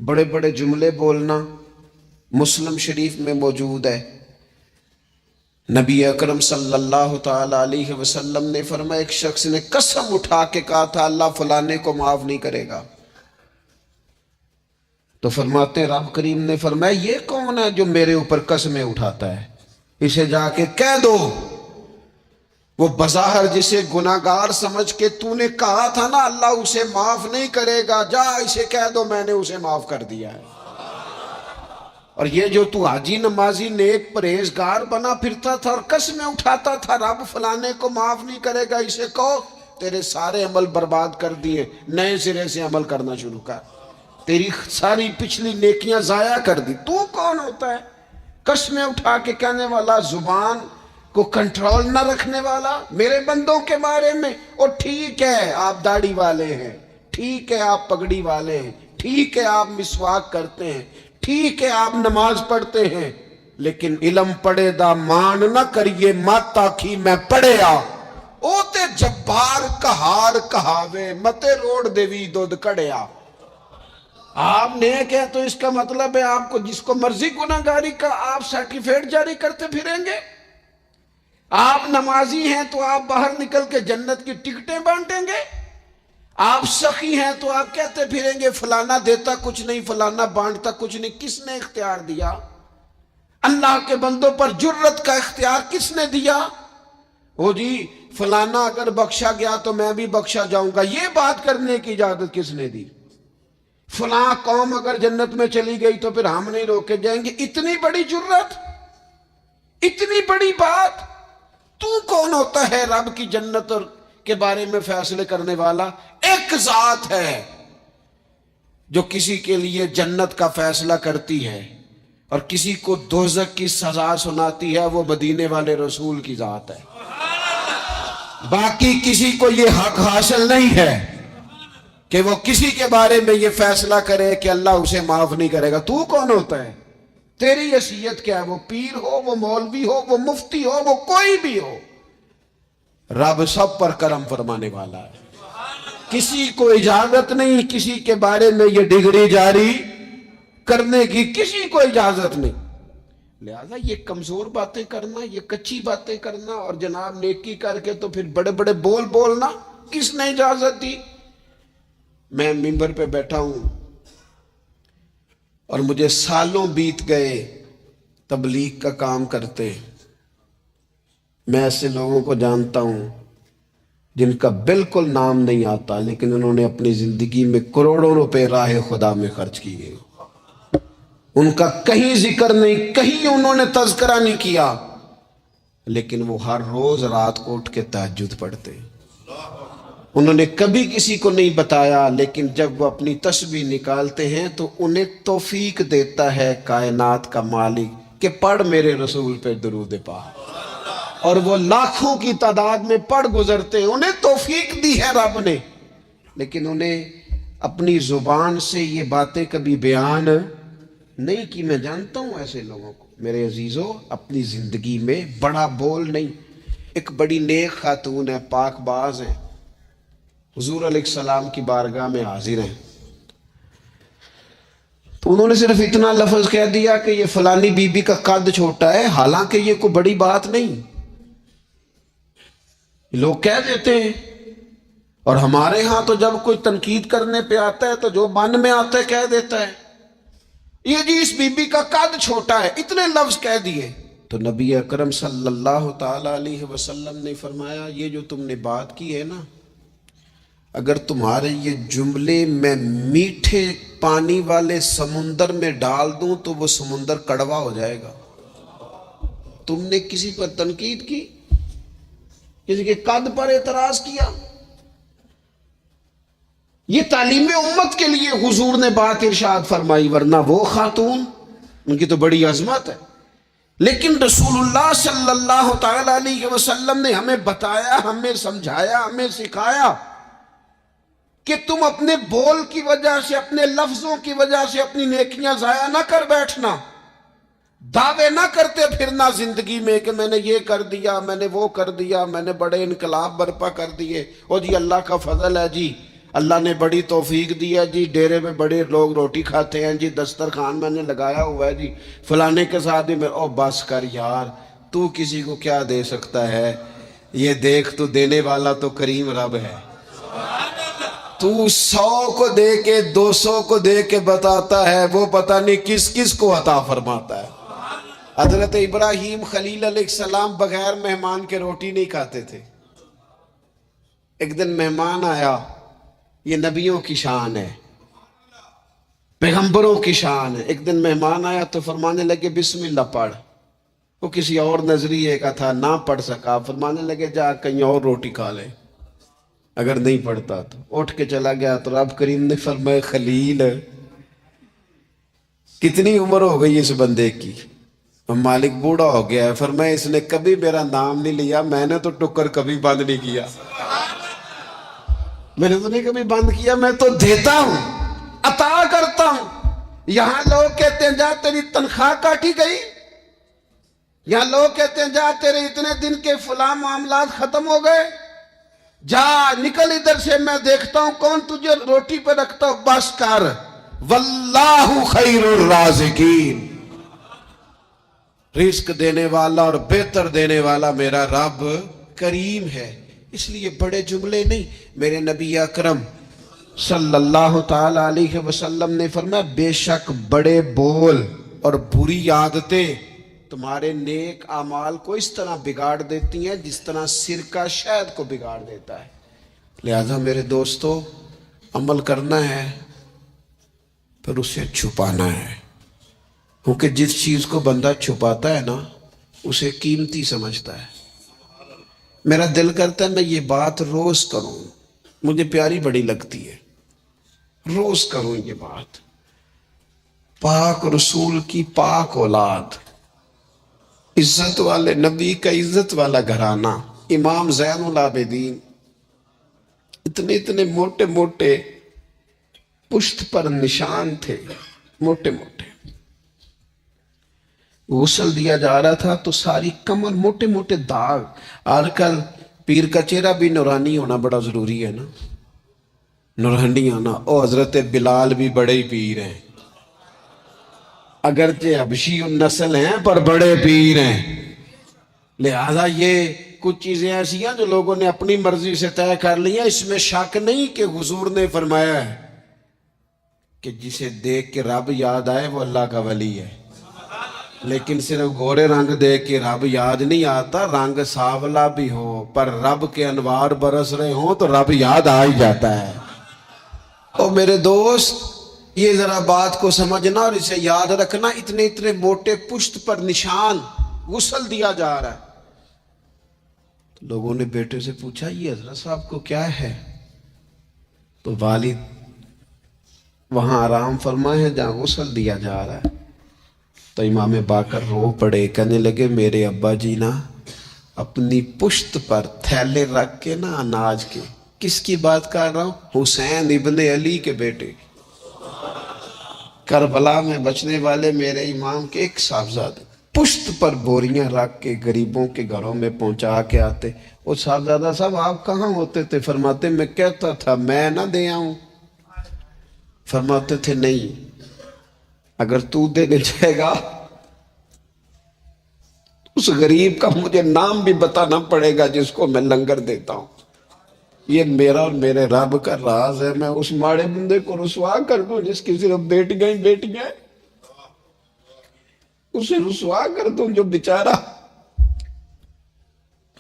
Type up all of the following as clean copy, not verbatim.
بڑے بڑے جملے بولنا مسلم شریف میں موجود ہے۔ نبی اکرم صلی اللہ تعالی علیہ وسلم نے فرمایا ایک شخص نے قسم اٹھا کے کہا تھا اللہ فلانے کو معاف نہیں کرے گا، تو فرماتے ہیں رب کریم نے فرمایا یہ کون ہے جو میرے اوپر قسمیں اٹھاتا ہے، اسے جا کے کہہ دو۔ وہ بظاہر جسے گناہگار سمجھ کے تو نے کہا تھا نا اللہ اسے معاف نہیں کرے گا، جا اسے کہہ دو میں نے اسے معاف کر دیا ہے۔ اور یہ جو تو حاجی نمازی نیک پرہیزگار بنا پھرتا تھا اور قسمیں اٹھاتا تھا رب فلانے کو معاف نہیں کرے گا، اسے کہو تیرے سارے عمل برباد کر دیے، نئے سرے سے عمل کرنا شروع کر، تیری ساری پچھلی نیکیاں ضائع کر دی۔ تو کون ہوتا ہے قسمیں اٹھا کے کہنے والا، زبان کو کنٹرول نہ رکھنے والا میرے بندوں کے بارے میں؟ اور ٹھیک ہے آپ داڑھی والے ہیں، ٹھیک ہے آپ پگڑی والے ہیں، ٹھیک ہے آپ مسواک کرتے ہیں، ٹھیک ہے آپ نماز پڑھتے ہیں، لیکن علم پڑے دا مان نہ کریے مات آکھی میں پڑھے آ او تے جبار کہار کہاوے متے روڑ دیوی دودھ کڑے آ۔ آپ نیک ہیں تو اس کا مطلب ہے آپ کو جس کو مرضی گناہگاری کا آپ سرٹیفکیٹ جاری کرتے پھریں گے؟ آپ نمازی ہیں تو آپ باہر نکل کے جنت کی ٹکٹیں بانٹیں گے؟ آپ سخی ہیں تو آپ کہتے پھریں گے فلانا دیتا کچھ نہیں، فلانا بانٹتا کچھ نہیں؟ کس نے اختیار دیا؟ اللہ کے بندوں پر جرت کا اختیار کس نے دیا؟ وہ جی فلانا اگر بخشا گیا تو میں بھی بخشا جاؤں گا، یہ بات کرنے کی اجازت کس نے دی؟ فلاں قوم اگر جنت میں چلی گئی تو پھر ہم نہیں روکے جائیں گے؟ اتنی بڑی جرت، اتنی بڑی بات! تو کون ہوتا ہے رب کی جنت اور کے بارے میں فیصلے کرنے والا؟ ایک ذات ہے جو کسی کے لیے جنت کا فیصلہ کرتی ہے اور کسی کو دوزخ کی سزا سناتی ہے، وہ مدینے والے رسول کی ذات ہے۔ باقی کسی کو یہ حق حاصل نہیں ہے کہ وہ کسی کے بارے میں یہ فیصلہ کرے کہ اللہ اسے معاف نہیں کرے گا۔ تو کون ہوتا ہے؟ تیری حیثیت کیا ہے؟ وہ پیر ہو، وہ مولوی ہو، وہ مفتی ہو، وہ کوئی بھی ہو، رب سب پر کرم فرمانے والا ہے۔ کسی کو اجازت نہیں کسی کے بارے میں یہ ڈگری جاری کرنے کی، کسی کو اجازت نہیں۔ لہذا یہ کمزور باتیں کرنا، یہ کچی باتیں کرنا اور جناب نیکی کر کے تو پھر بڑے بڑے بول بولنا کس نے اجازت دی؟ میں ممبر پہ بیٹھا ہوں اور مجھے سالوں بیت گئے تبلیغ کا کام کرتے، میں ایسے لوگوں کو جانتا ہوں جن کا بالکل نام نہیں آتا لیکن انہوں نے اپنی زندگی میں کروڑوں روپے راہ خدا میں خرچ کیے، ان کا کہیں ذکر نہیں، کہیں انہوں نے تذکرہ نہیں کیا، لیکن وہ ہر روز رات کو اٹھ کے تہجد پڑھتے۔ انہوں نے کبھی کسی کو نہیں بتایا، لیکن جب وہ اپنی تسبیح نکالتے ہیں تو انہیں توفیق دیتا ہے کائنات کا مالک کہ پڑھ میرے رسول پہ درود پاک، اور وہ لاکھوں کی تعداد میں پڑھ گزرتے ہیں، انہیں توفیق دی ہے رب نے، لیکن انہیں اپنی زبان سے یہ باتیں کبھی بیان نہیں کی۔ میں جانتا ہوں ایسے لوگوں کو میرے عزیزوں، اپنی زندگی میں بڑا بول نہیں۔ ایک بڑی نیک خاتون ہے، پاک باز ہے، حضور علیہ السلام کی بارگاہ میں حاضر ہیں، تو انہوں نے صرف اتنا لفظ کہہ دیا کہ یہ فلانی بی بی کا قد چھوٹا ہے، حالانکہ یہ کوئی بڑی بات نہیں، لوگ کہہ دیتے ہیں۔ اور ہمارے ہاں تو جب کوئی تنقید کرنے پہ آتا ہے تو جو من میں آتا ہے کہہ دیتا ہے، یہ جی اس بی بی کا قد چھوٹا ہے، اتنے لفظ کہہ دیے۔ تو نبی اکرم صلی اللہ تعالی علیہ وسلم نے فرمایا یہ جو تم نے بات کی ہے نا، اگر تمہارے یہ جملے میں میٹھے پانی والے سمندر میں ڈال دوں تو وہ سمندر کڑوا ہو جائے گا۔ تم نے کسی پر تنقید کی، کسی کے قد پر اعتراض کیا، یہ تعلیم امت کے لیے حضور نے بات ارشاد فرمائی، ورنہ وہ خاتون ان کی تو بڑی عظمت ہے، لیکن رسول اللہ صلی اللہ تعالی علیہ وسلم نے ہمیں بتایا، ہمیں سمجھایا، ہمیں سکھایا کہ تم اپنے بول کی وجہ سے، اپنے لفظوں کی وجہ سے اپنی نیکیاں ضائع نہ کر بیٹھنا، دعوے نہ کرتے پھرنا زندگی میں کہ میں نے یہ کر دیا، میں نے وہ کر دیا، میں نے بڑے انقلاب برپا کر دیے، اور جی اللہ کا فضل ہے جی اللہ نے بڑی توفیق دی ہے جی, ڈیرے میں بڑے لوگ روٹی کھاتے ہیں جی, دسترخوان میں نے لگایا ہوا ہے جی, فلانے کے ساتھ ہی او بس کر یار, تو کسی کو کیا دے سکتا ہے, یہ دیکھ تو دینے والا تو کریم رب ہے. تو 100 کو دے کے 200 کو دے کے بتاتا ہے, وہ پتہ نہیں کس کس کو عطا فرماتا ہے. حضرت ابراہیم خلیل علیہ السلام بغیر مہمان کے روٹی نہیں کھاتے تھے. ایک دن مہمان آیا, یہ نبیوں کی شان ہے, پیغمبروں کی شان ہے. ایک دن مہمان آیا تو فرمانے لگے بسم اللہ پڑھ. وہ کسی اور نظریے کا تھا, نہ پڑھ سکا. فرمانے لگے جا کہیں اور روٹی کھا لے, اگر نہیں پڑھتا تو. اٹھ کے چلا گیا تو رب کریم نے فرمایا خلیل کتنی عمر ہو گئی اس بندے کی؟ مالک بوڑھا ہو گیا ہے. فرمایا اس نے کبھی میرا نام نہیں لیا, میں نے تو ٹکر کبھی بند نہیں کیا, میں نے تو نہیں کبھی بند کیا, میں تو دیتا ہوں, عطا کرتا ہوں. یہاں لوگ کہتے ہیں جا تیری تنخواہ کاٹی گئی, یہاں لوگ کہتے ہیں جا تیرے اتنے دن کے فلاں معاملات ختم ہو گئے, جا نکل ادھر سے, میں دیکھتا ہوں کون تجھے روٹی پہ رکھتا ہوں. بس کر, واللہ خیر الرازقین, رزق دینے والا اور بہتر دینے والا میرا رب کریم ہے. اس لیے بڑے جملے نہیں, میرے نبی اکرم صلی اللہ تعالی علیہ وسلم نے فرمایا بے شک بڑے بول اور بری عادتیں تمہارے نیک اعمال کو اس طرح بگاڑ دیتی ہیں جس طرح سرکہ شہد کو بگاڑ دیتا ہے. لہذا میرے دوستو, عمل کرنا ہے پھر اسے چھپانا ہے, کیونکہ جس چیز کو بندہ چھپاتا ہے نا اسے قیمتی سمجھتا ہے. میرا دل کرتا ہے میں یہ بات روز کروں, مجھے پیاری بڑی لگتی ہے, روز کروں یہ بات. پاک رسول کی پاک اولاد, عزت والے نبی کا عزت والا گھرانہ, امام زین العابدین, اتنے اتنے موٹے موٹے پشت پر نشان تھے, موٹے موٹے. غسل دیا جا رہا تھا تو ساری کمر موٹے موٹے داغ. آج کل پیر کا چہرہ بھی نورانی ہونا بڑا ضروری ہے نا, نورانی ہونا. او حضرت بلال بھی بڑے ہی پیر ہیں, اگرچہ حبشی النسل ہیں پر بڑے پیر ہیں. لہذا یہ کچھ چیزیں ایسی ہیں جو لوگوں نے اپنی مرضی سے طے کر لی ہیں. اس میں شک نہیں کہ حضور نے فرمایا ہے کہ جسے دیکھ کے رب یاد آئے وہ اللہ کا ولی ہے. لیکن صرف گورے رنگ دیکھ کے رب یاد نہیں آتا, رنگ سانولا بھی ہو پر رب کے انوار برس رہے ہوں تو رب یاد آ ہی جاتا ہے. اور میرے دوست, یہ ذرا بات کو سمجھنا اور اسے یاد رکھنا. اتنے اتنے موٹے پشت پر نشان, غسل دیا جا رہا ہے. لوگوں نے بیٹے سے پوچھا یہ حضرت صاحب کو کیا ہے؟ تو والد وہاں آرام فرمائے ہیں جہاں غسل دیا جا رہا ہے. تو امام باقر رو پڑے, کہنے لگے میرے ابا جی نا اپنی پشت پر تھیلے رکھ کے نا اناج کے. کس کی بات کر رہا ہوں؟ حسین ابن علی کے بیٹے, کربلا میں بچنے والے میرے امام کے ایک صاحبزادے, پشت پر بوریاں رکھ کے غریبوں کے گھروں میں پہنچا کے آتے. وہ صاحبزادہ صاحب آپ کہاں ہوتے تھے؟ فرماتے میں کہتا تھا میں نہ دے آؤں. فرماتے تھے نہیں, اگر تو دینے جائے گا اس غریب کا مجھے نام بھی بتانا پڑے گا جس کو میں لنگر دیتا ہوں. یہ میرا اور میرے رب کا راز ہے. میں اس ماڑے بندے کو رسوا کر دوں جس کی صرف بیٹیاں ہی بیٹیاں ہیں, اسے رسوا کر دوں جو بیچارہ.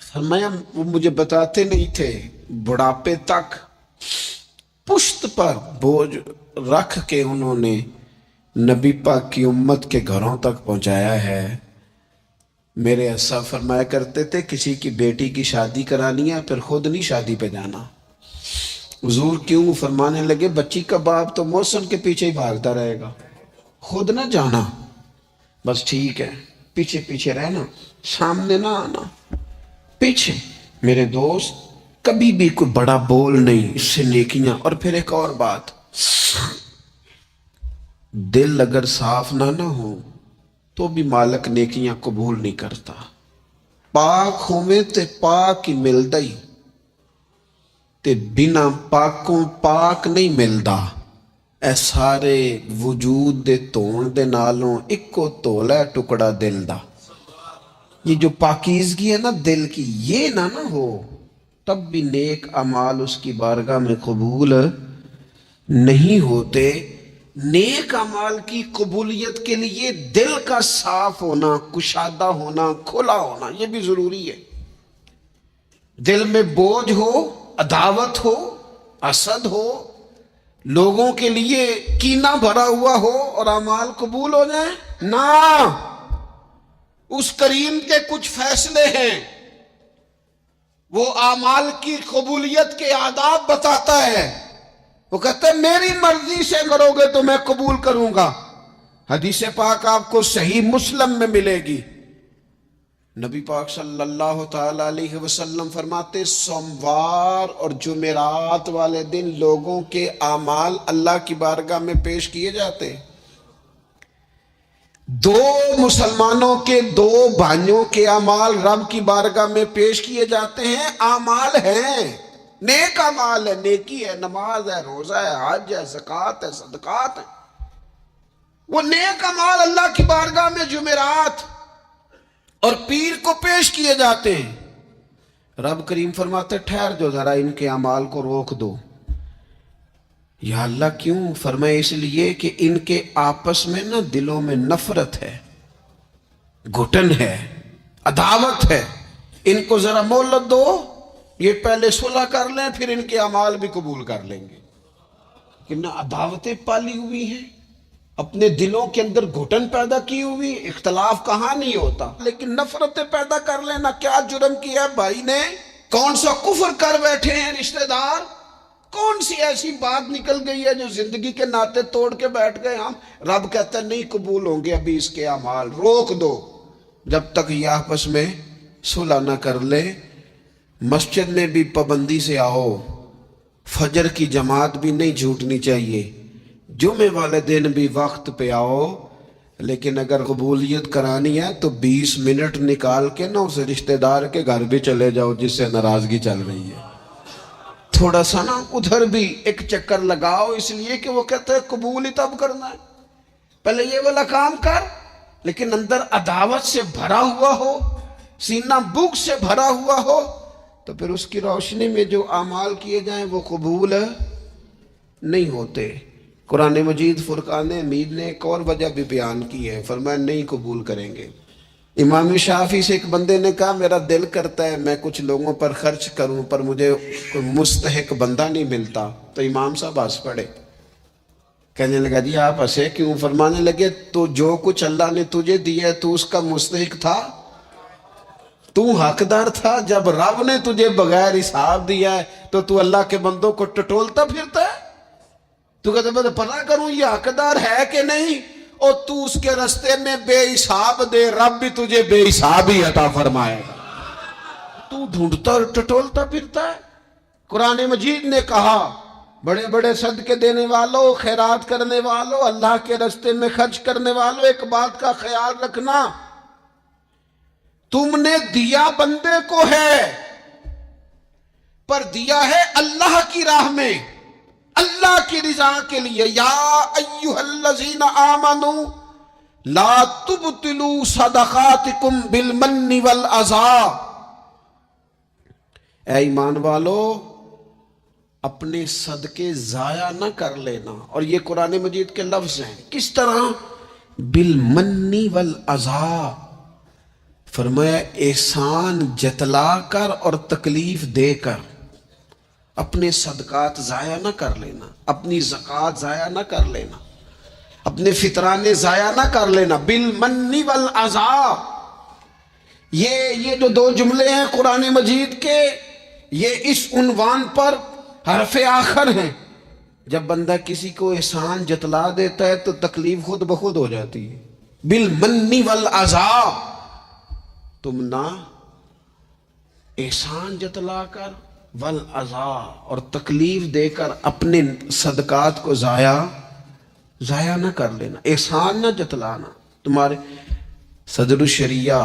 فرمایا وہ مجھے بتاتے نہیں تھے, بڑھاپے تک پشت پر بوجھ رکھ کے انہوں نے نبی پاک کی امت کے گھروں تک پہنچایا ہے. میرے اسا فرمایا کرتے تھے کسی کی بیٹی کی شادی کرانی ہے پھر خود نہیں شادی پہ جانا. حضور کیوں؟ فرمانے لگے بچی کا باپ تو موسم کے پیچھے ہی بھاگتا رہے گا, خود نہ جانا, بس ٹھیک ہے پیچھے پیچھے رہنا, سامنے نہ آنا, پیچھے. میرے دوست کبھی بھی کوئی بڑا بول نہیں, اس سے نیکیاں. اور پھر ایک اور بات, دل اگر صاف نہ ہو تو بھی مالک نیکیاں قبول نہیں کرتا. پاک ہوئے تے پاک ہی ملتا ہی. تے بنا پاکوں پاک نہیں ملدا، اے سارے وجود دے تون دے نالوں اکو تولا ہے ٹکڑا دل دا۔ یہ جو پاکیزگی ہے نا دل کی، یہ نہ ہو تب بھی نیک اعمال اس کی بارگاہ میں قبول نہیں ہوتے۔ نیک اعمال کی قبولیت کے لیے دل کا صاف ہونا، کشادہ ہونا، کھلا ہونا، یہ بھی ضروری ہے۔ دل میں بوجھ ہو، عداوت ہو، حسد ہو، لوگوں کے لیے کینہ بھرا ہوا ہو اور اعمال قبول ہو جائیں نہ۔ اس کریم کے کچھ فیصلے ہیں، وہ اعمال کی قبولیت کے آداب بتاتا ہے۔ وہ کہتا ہے میری مرضی سے کرو گے تو میں قبول کروں گا۔ حدیث پاک آپ کو صحیح مسلم میں ملے گی۔ نبی پاک صلی اللہ تعالی علیہ وسلم فرماتے سوموار اور جمعرات والے دن لوگوں کے اعمال اللہ کی بارگاہ میں پیش کیے جاتے۔ دو مسلمانوں کے دو بھائیوں کے اعمال رب کی بارگاہ میں پیش کیے جاتے ہیں۔ اعمال ہیں، نیک اعمال ہے، نیکی ہے، نماز ہے، روزہ ہے، حج ہے، زکوٰۃ ہے، صدقات ہے۔ وہ نیک اعمال اللہ کی بارگاہ میں جمعرات اور پیر کو پیش کیے جاتے ہیں۔ رب کریم فرماتے ٹھہر جو ذرا ان کے اعمال کو روک دو۔ یا اللہ کیوں؟ فرمائے اس لیے کہ ان کے آپس میں نا دلوں میں نفرت ہے، گھٹن ہے، عداوت ہے۔ ان کو ذرا مہلت دو، یہ پہلے صلح کر لیں پھر ان کے اعمال بھی قبول کر لیں گے۔ کہ نہ عداوتیں پالی ہوئی ہیں، اپنے دلوں کے اندر گھٹن پیدا کی ہوئی، اختلاف کہاں نہیں ہوتا، لیکن نفرتیں پیدا کر لینا۔ کیا جرم کیا بھائی نے؟ کون سا کفر کر بیٹھے ہیں رشتہ دار؟ کون سی ایسی بات نکل گئی ہے جو زندگی کے ناطے توڑ کے بیٹھ گئے ہم؟ رب کہتا ہے نہیں قبول ہوں گے ابھی اس کے اعمال، روک دو جب تک یہ آپس میں صلح نہ کر لے۔ مسجد میں بھی پابندی سے آؤ، فجر کی جماعت بھی نہیں چھوٹنی چاہیے، جمعے والے دن بھی وقت پہ آؤ، لیکن اگر قبولیت کرانی ہے تو 20 منٹ نکال کے نا اس رشتہ دار کے گھر بھی چلے جاؤ جس سے ناراضگی چل رہی ہے، تھوڑا سا نا ادھر بھی ایک چکر لگاؤ، اس لیے کہ وہ کہتا ہے قبول ہی تب کرنا ہے، پہلے یہ والا کام کر۔ لیکن اندر عداوت سے بھرا ہوا ہو، سینہ بغض سے بھرا ہوا ہو، تو پھر اس کی روشنی میں جو اعمال کیے جائیں وہ قبول نہیں ہوتے۔ قرآن مجید فرقان حمید نے ایک اور وجہ بھی بیان کی ہے، فرمایا نہیں قبول کریں گے۔ امام شافعی سے ایک بندے نے کہا میرا دل کرتا ہے میں کچھ لوگوں پر خرچ کروں پر مجھے کوئی مستحق بندہ نہیں ملتا، تو امام صاحب ہنس پڑے، کہنے لگا جی آپ ہنسے کیوں؟ فرمانے لگے تو جو کچھ اللہ نے تجھے دیا ہے تو اس کا مستحق تھا، تو حقدار تھا۔ جب رب نے تجھے بغیر حساب دیا ہے تو اللہ کے بندوں کو ٹٹولتا پھرتا ہے، تو کہتے میں پتہ کروں یہ حقدار ہے کہ نہیں، اور تو اس کے رستے میں بے حساب دے، رب بھی تجھے بے حساب ہی عطا فرمائے گا۔ تو ڈھونڈتا اور ٹٹولتا پھرتا ہے۔ قرآن مجید نے کہا بڑے بڑے صدقے دینے والوں، خیرات کرنے والوں، اللہ کے رستے میں خرچ کرنے والوں، ایک بات کا خیال رکھنا، تم نے دیا بندے کو ہے پر دیا ہے اللہ کی راہ میں، اللہ کی رضا کے لیے۔ یا ایھا الذین آمنوا لا تبطلوا صدقاتکم بالمن والاذی، اے ایمان والو اپنے صدقے ضائع نہ کر لینا۔ اور یہ قرآن مجید کے لفظ ہیں، کس طرح؟ بالمن والاذی، فرمایا احسان جتلا کر اور تکلیف دے کر، اپنے صدقات ضائع نہ کر لینا، اپنی زکوٰۃ ضائع نہ کر لینا، اپنے فطرانے ضائع نہ کر لینا۔ بالمن والاذی، یہ جو دو جملے ہیں قرآن مجید کے، یہ اس عنوان پر حرف آخر ہیں۔ جب بندہ کسی کو احسان جتلا دیتا ہے تو تکلیف خود بخود ہو جاتی ہے۔ بالمن والاذی، تم نہ احسان جتلا کر والاذی اور تکلیف دے کر اپنے صدقات کو ضائع نہ کر لینا، احسان نہ جتلانا۔ تمہارے صدر الشریعہ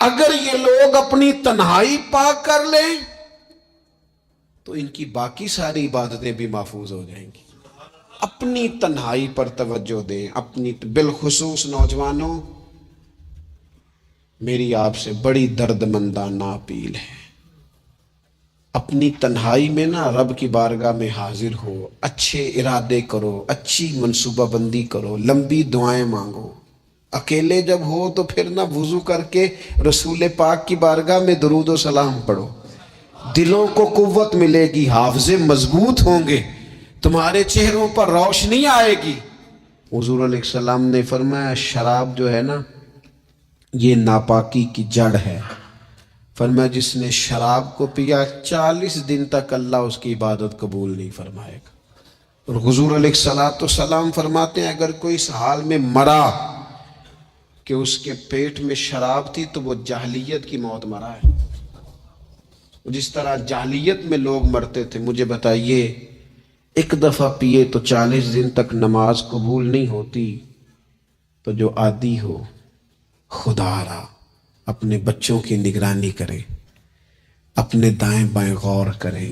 اگر یہ لوگ اپنی تنہائی پاک کر لیں تو ان کی باقی ساری عبادتیں بھی محفوظ ہو جائیں گی. اپنی تنہائی پر توجہ دیں. اپنی بالخصوص نوجوانوں، میری آپ سے بڑی درد مندانہ اپیل ہے، اپنی تنہائی میں نا رب کی بارگاہ میں حاضر ہو، اچھے ارادے کرو، اچھی منصوبہ بندی کرو، لمبی دعائیں مانگو. اکیلے جب ہو تو پھر نہ وضو کر کے رسول پاک کی بارگاہ میں درود و سلام پڑھو. دلوں کو قوت ملے گی، حافظے مضبوط ہوں گے، تمہارے چہروں پر روشنی آئے گی. حضور علیہ السلام نے فرمایا شراب جو ہے نا یہ ناپاکی کی جڑ ہے. فرمایا جس نے شراب کو پیا 40 دن تک اللہ اس کی عبادت قبول نہیں فرمائے گا. اور حضور علیہ السلام فرماتے ہیں اگر کوئی اس حال میں مرا کہ اس کے پیٹ میں شراب تھی تو وہ جاہلیت کی موت مرا ہے. جس طرح جاہلیت میں لوگ مرتے تھے، مجھے بتائیے ایک دفعہ پیے تو 40 دن تک نماز قبول نہیں ہوتی، تو جو عادی ہو خدا را اپنے بچوں کی نگرانی کرے، اپنے دائیں بائیں غور کرے،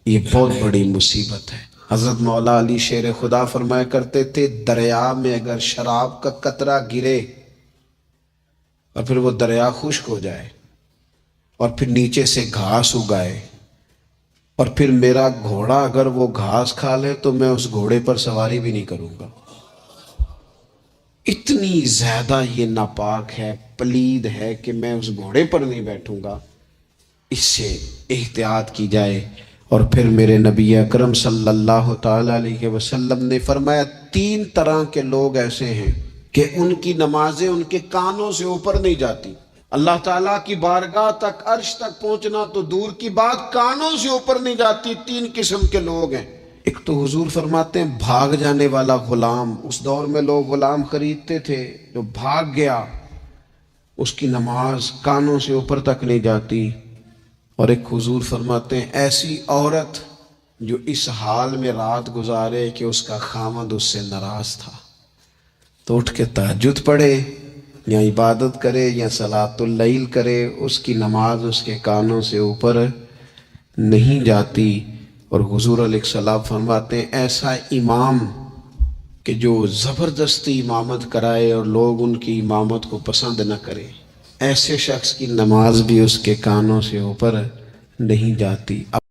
یہ بہت بڑی مصیبت ہے. حضرت مولا علی شیر خدا فرمایا کرتے تھے دریا میں اگر شراب کا قطرہ گرے اور پھر وہ دریا خشک ہو جائے اور پھر نیچے سے گھاس اگائے اور پھر میرا گھوڑا اگر وہ گھاس کھا لے تو میں اس گھوڑے پر سواری بھی نہیں کروں گا. اتنی زیادہ یہ ناپاک ہے، پلید ہے کہ میں اس گھوڑے پر نہیں بیٹھوں گا. اس سے احتیاط کی جائے. اور پھر میرے نبی اکرم صلی اللہ تعالی علیہ وسلم نے فرمایا 3 طرح کے لوگ ایسے ہیں کہ ان کی نمازیں ان کے کانوں سے اوپر نہیں جاتی. اللہ تعالیٰ کی بارگاہ تک عرش تک پہنچنا تو دور کی بات، کانوں سے اوپر نہیں جاتی. 3 قسم کے لوگ ہیں. ایک تو حضور فرماتے ہیں بھاگ جانے والا غلام. اس دور میں لوگ غلام خریدتے تھے، جو بھاگ گیا اس کی نماز کانوں سے اوپر تک نہیں جاتی. اور ایک حضور فرماتے ہیں ایسی عورت جو اس حال میں رات گزارے کہ اس کا خامد اس سے ناراض تھا، تو اٹھ کے تہجد پڑھے یا عبادت کرے یا صلاۃ اللیل کرے، اس کی نماز اس کے کانوں سے اوپر نہیں جاتی. اور حضور علیہ السلام فرماتے ہیں ایسا امام کہ جو زبردستی امامت کرائے اور لوگ ان کی امامت کو پسند نہ کرے، ایسے شخص کی نماز بھی اس کے کانوں سے اوپر نہیں جاتی.